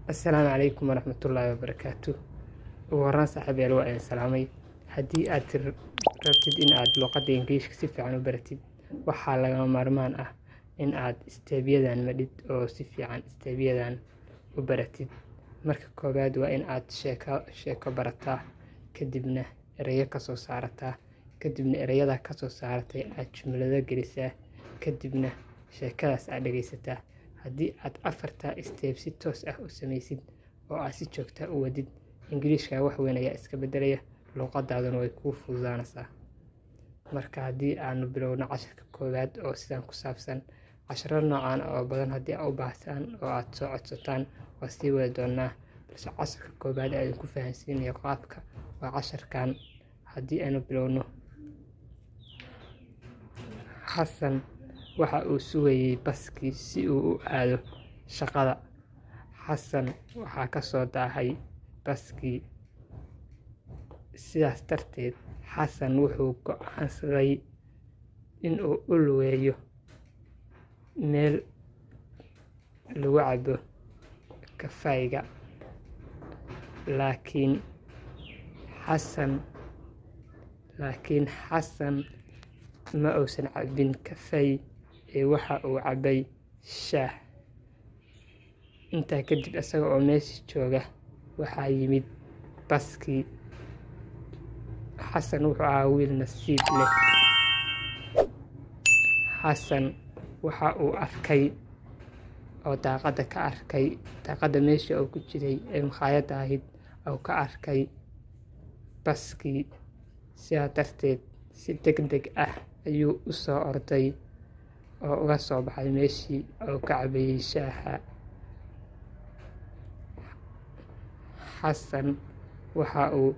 السلام عليكم ورحمة الله وبركاته. وران صاحب الوقت سلامي. هدي ربتid in aad luqadda Ingiriiska si fiican u baratid waxaa lagama maarmaan ah in aad isteebyadan madhid oo si fiican isteebyadan u baratid. Marka koowaad waa in aad sheeko barataa, kadibna erayo ka soo saarataa, kadibna erayada ka soo saaratay aad jumlado gelisaa, kadibna sheekadaas aad dhageysataa. Haddii aad afartaa isteeb si toos ah u samaysid oo aad si joogto ah u wadid, Ingiriiska wax weyn ayaa iska beddelaya, luqadaaduna way kuu fududaanaysaa. Marka haddii aanu bilowno casharka koowaad oo sidan ku saabsan, casharro noocan oo badan haddii aad u baahataan oo aad soo codsataan waa sii wadi doonaa, balse casharka koowaad ee idinku fahansiinayo qaabka waa casharkan. Haddii aanu bilowno, xasan waxa uu sugayay baskii si uu u aado shaqada. xasan waxaa ka soo daahay baskii, sidaas darteed xasan wuxuu go'aansaday in uu u lugeeyo meel lagu cabo kafeega. laakiin xasan ma uusan cabin kafeey ee waxa uu cabay shaah. Intaa kadib isaga oo meesha jooga waxaa yimid baskii. xasan wuxuu ahaa wiil nasiib leh. xasan waxa uu arkay oo daaqadda meesha uu ku jiray ee makhaayadda ahayd oo ka arkay baskii. sidaa darteed si degdeg ah ayuu u soo orday oo uga soo baxay meeshii uu ka cabayay shaaha. xasan waxa uu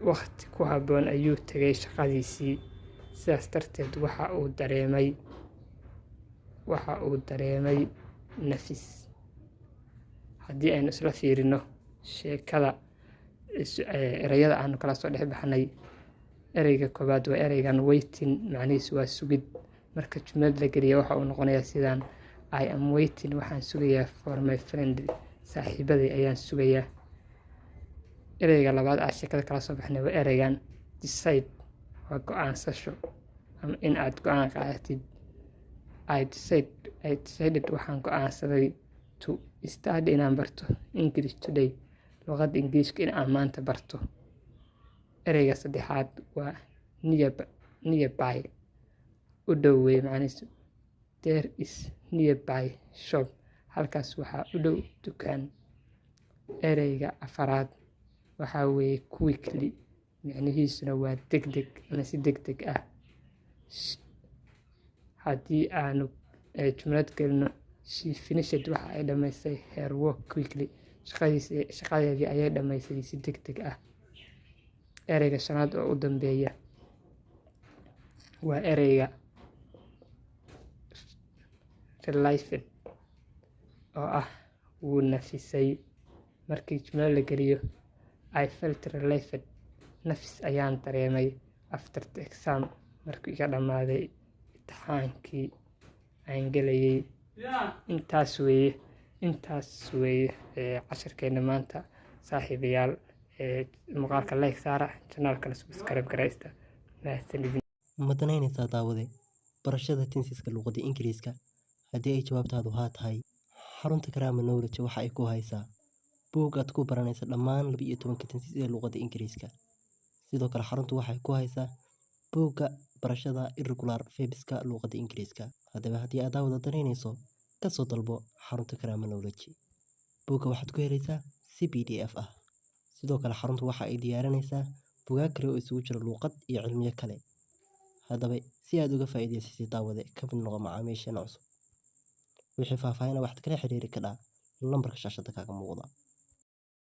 waqti ku habboon ayuu tegay shaqadiisii, sidaas darteed waxa uu dareemay nafis. Haddii aynu isla fiirino sheekada erayada aanu kala soo dhex baxnay, ereyga koowaad waa ereygan waiting, macnihiisu waa sugid. Marka jumlad la geliyo waxa uu noqonayaa sidaan: I am waiting, waxaan sugayaa for my friend, saaxiibaday ayaan sugayaa. Ereyga labaad aan sheekada kala soo baxnay waa ereygan decide, waa go'aansasho ama in aad go'aan qaadatid. I decided, waxaan go'aansaday to study, inaan barto English today, luqadda Ingiriiska in aan maanta barto. Ereyga saddexaad waa nearby, u dhow weeye, macnihiisu there is nearby shop, halkaas waxaa u dhow dukaan. Ereyga afaraad waxaa weeye quickly, micnihiisuna waa degdeg ama si degdeg ah. Haddii aanu jumlad gelino, she finished, waxa ay dhammaysay her work quickly, shaqadeedii ayay dhammaysay si degdeg ah. Ereyga shanaad oo u dambeeya waa ereyga relieved, oo ah wuu nafisay. Markii jumlad la geliyo, I felt relieved, nafis ayaan dareemay after the exam, markii iga dhammaaday imtixaankii aan galayay. Intaas weeye casharkeena maanta saaxiibayaal. Muuqaalka like saara, channelkana subscribe garaysta. mahadsanidin. Ma danaynaysaa daawade barashada tensiska luqadda Ingiriiska? Haddii ay jawaabtaadu haa tahay, xarunta Karaama Knowledge waxa ay ku haysaa buug aad ku baranaysa dhammaan 12 tensis ee luqadda Ingiriiska. Sidoo kale xaruntu waxay ku haysaa buugga barashada irregular verbska luqadda Ingiriiska. Haddaba haddii aad daawada danaynayso, ka soo dalbo xarunta Karaama Knowledge. Buugga waxaad ku helaysaa si PDF ah. Sidoo kale xaruntu waxa ay diyaarinaysaa buugaag kale oo isugu jira luqad iyo cilmiyo kale. Haddaba si aad uga faa'iidaysatid daawade, ka mid noqo macaamiisheena cusub. Wixii faahfaahin waxaad kala xiriiri kartaa lambarka shaashada kaaga muuqda.